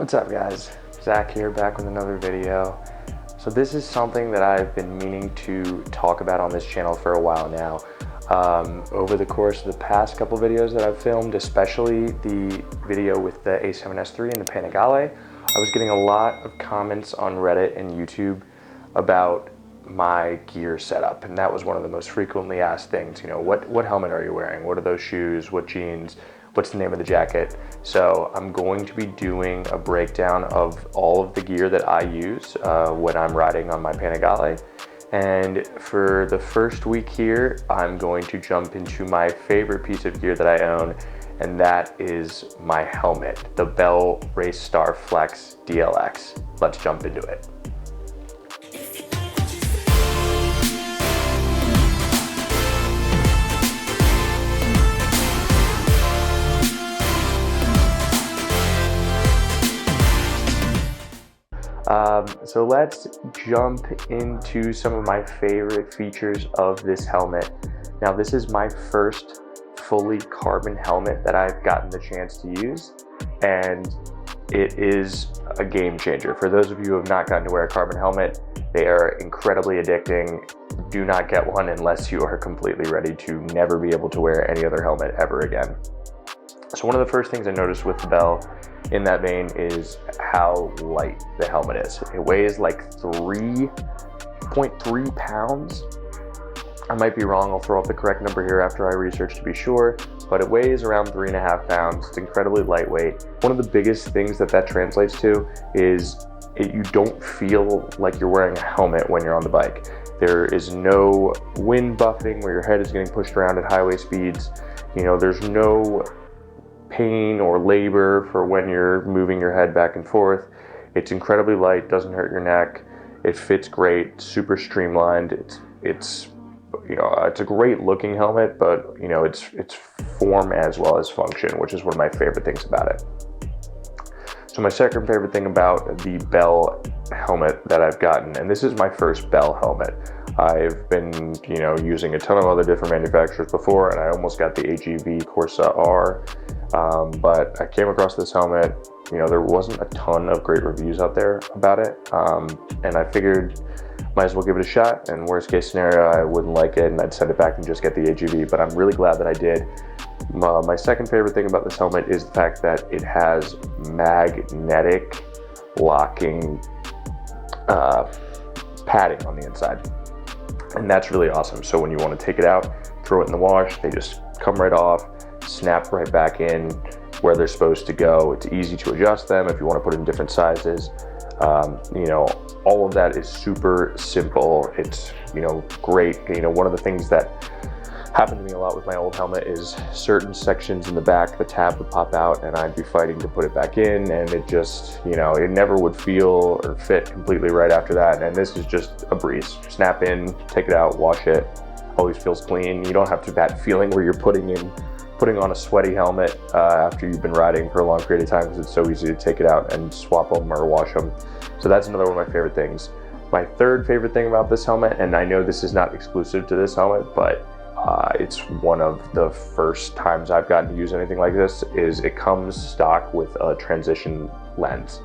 What's up guys, Zach here, back with another video. So this is something that I've been meaning to talk about on this channel for a while now. Over the course of the past couple videos that I've filmed, especially the video with the A7S III and the Panigale, I was getting a lot of comments on Reddit and YouTube about my gear setup, and that was one of the most frequently asked things. You know, what helmet are you wearing? What are those shoes? What jeans? What's the name of the jacket? So I'm going to be doing a breakdown of all of the gear that I use when I'm riding on my Panigale. And for the first week here, I'm going to jump into my favorite piece of gear that I own, and that is my helmet, the Bell Race Star Flex DLX. Let's jump into it. So let's jump into some of my favorite features of this helmet. Now, this is my first fully carbon helmet that I've gotten the chance to use, and it is a game changer. For those of you who have not gotten to wear a carbon helmet, they are incredibly addicting. Do not get one unless you are completely ready to never be able to wear any other helmet ever again. So one of the first things I noticed with the Bell in that vein is how light the helmet is. It weighs like 3.3 pounds. I might be wrong, I'll throw up the correct number here after I research to be sure, but it weighs around 3.5 pounds. It's incredibly lightweight. One of the biggest things that translates to is you don't feel like you're wearing a helmet when you're on the bike. There is no wind buffing where your head is getting pushed around at highway speeds. You know, there's no pain or labor for when you're moving your head back and forth. It's incredibly light, doesn't hurt your neck. It fits great, super streamlined. It's you know, it's a great looking helmet, but you know, it's form as well as function, which is one of my favorite things about it. So my second favorite thing about the Bell helmet that I've gotten, and this is my first Bell helmet. I've been, you know, using a ton of other different manufacturers before, and I almost got the AGV Corsa R. But I came across this helmet. You know, there wasn't a ton of great reviews out there about it, and I figured might as well give it a shot, and worst case scenario I wouldn't like it and I'd send it back and just get the AGV, but I'm really glad that I did. My second favorite thing about this helmet is the fact that it has magnetic locking padding on the inside, and that's really awesome. So when you want to take it out, throw it in the wash, they just come right off, snap right back in where they're supposed to go. It's easy to adjust them if you want to put in different sizes. You know, all of that is super simple. It's, you know, great. You know, one of the things that happened to me a lot with my old helmet is certain sections in the back, the tab would pop out and I'd be fighting to put it back in, and it just, you know, it never would feel or fit completely right after that. And this is just a breeze. Snap in, take it out, wash it, always feels clean. You don't have to that feeling where you're putting on a sweaty helmet after you've been riding for a long period of time, because it's so easy to take it out and swap them or wash them. So that's another one of my favorite things. My third favorite thing about this helmet, and I know this is not exclusive to this helmet, but it's one of the first times I've gotten to use anything like this, is it comes stock with a transition lens.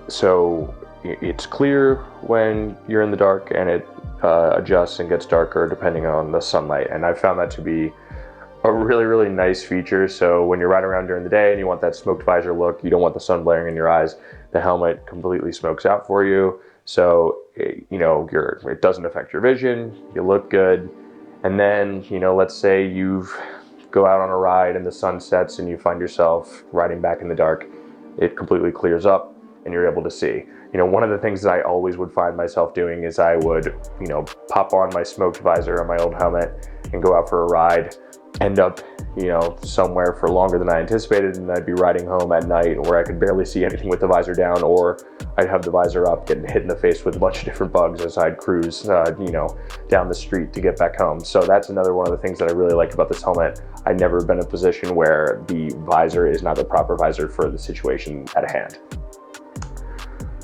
So it's clear when you're in the dark, and it adjusts and gets darker depending on the sunlight, and I found that to be a really, really nice feature. So when you're riding around during the day and you want that smoked visor look, you don't want the sun blaring in your eyes, the helmet completely smokes out for you. So, you know, it doesn't affect your vision, you look good. And then, you know, let's say you've go out on a ride and the sun sets and you find yourself riding back in the dark. It completely clears up and you're able to see. You know, one of the things that I always would find myself doing is I would, you know, pop on my smoked visor on my old helmet and go out for a ride, end up, you know, somewhere for longer than I anticipated, and I'd be riding home at night where I could barely see anything with the visor down, or I'd have the visor up, getting hit in the face with a bunch of different bugs as I'd cruise, you know, down the street to get back home. So that's another one of the things that I really like about this helmet. I've never been in a position where the visor is not the proper visor for the situation at hand.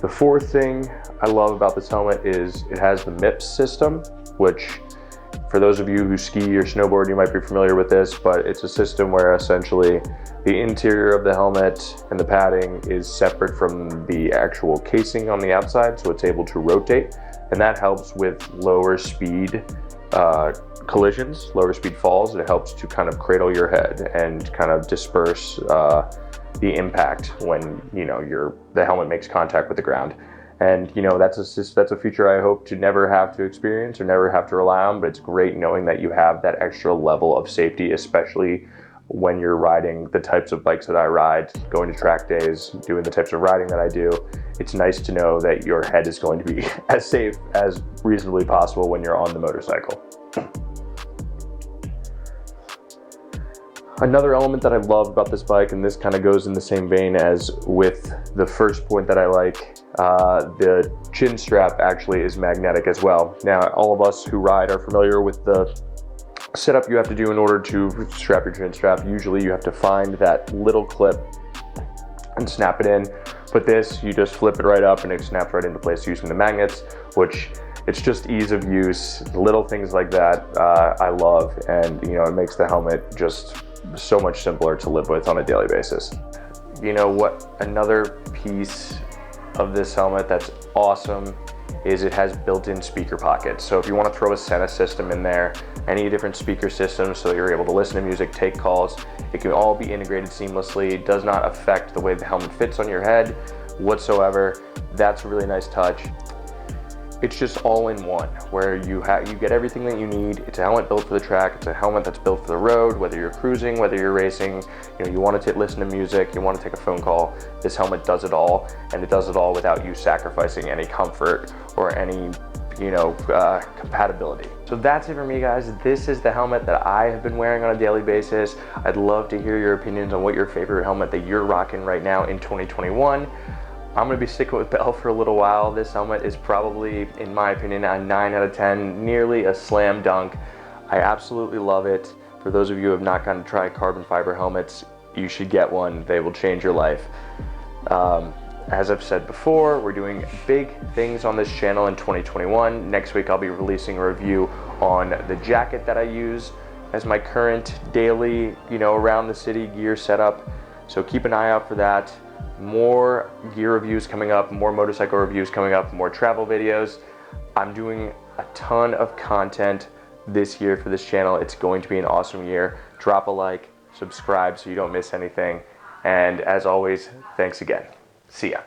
The fourth thing I love about this helmet is it has the MIPS system, which for those of you who ski or snowboard, you might be familiar with this, but it's a system where essentially the interior of the helmet and the padding is separate from the actual casing on the outside, so it's able to rotate, and that helps with lower speed collisions, lower speed falls. It helps to kind of cradle your head and kind of disperse the impact when, you know, the helmet makes contact with the ground. And, you know, that's a feature I hope to never have to experience or never have to rely on, but it's great knowing that you have that extra level of safety, especially when you're riding the types of bikes that I ride, going to track days, doing the types of riding that I do. It's nice to know that your head is going to be as safe as reasonably possible when you're on the motorcycle. Another element that I love about this bike, and this kind of goes in the same vein as with the first point that I like, the chin strap actually is magnetic as well. Now, all of us who ride are familiar with the setup you have to do in order to strap your chin strap. Usually you have to find that little clip and snap it in. But this, you just flip it right up and it snaps right into place using the magnets, which it's just ease of use. Little things like that I love, and you know, it makes the helmet just so much simpler to live with on a daily basis. You know what, another piece of this helmet that's awesome is it has built-in speaker pockets. So if you want to throw a Sena system in there, any different speaker systems so you're able to listen to music, take calls, it can all be integrated seamlessly. It does not affect the way the helmet fits on your head whatsoever. That's a really nice touch. It's just all in one, where you get everything that you need. It's a helmet built for the track. It's a helmet that's built for the road, whether you're cruising, whether you're racing, you know, you want to listen to music, you want to take a phone call. This helmet does it all, and it does it all without you sacrificing any comfort or any, you know, compatibility. So that's it for me, guys. This is the helmet that I have been wearing on a daily basis. I'd love to hear your opinions on what your favorite helmet that you're rocking right now in 2021. I'm gonna be sticking with Bell for a little while. This helmet is probably, in my opinion, a 9 out of 10, nearly a slam dunk. I absolutely love it. For those of you who have not gotten to try carbon fiber helmets, you should get one. They will change your life. As I've said before, we're doing big things on this channel in 2021. Next week, I'll be releasing a review on the jacket that I use as my current daily, you know, around the city gear setup. So keep an eye out for that. More gear reviews coming up, more motorcycle reviews coming up, more travel videos. I'm doing a ton of content this year for this channel. It's going to be an awesome year. Drop a like, subscribe so you don't miss anything. And as always, thanks again. See ya.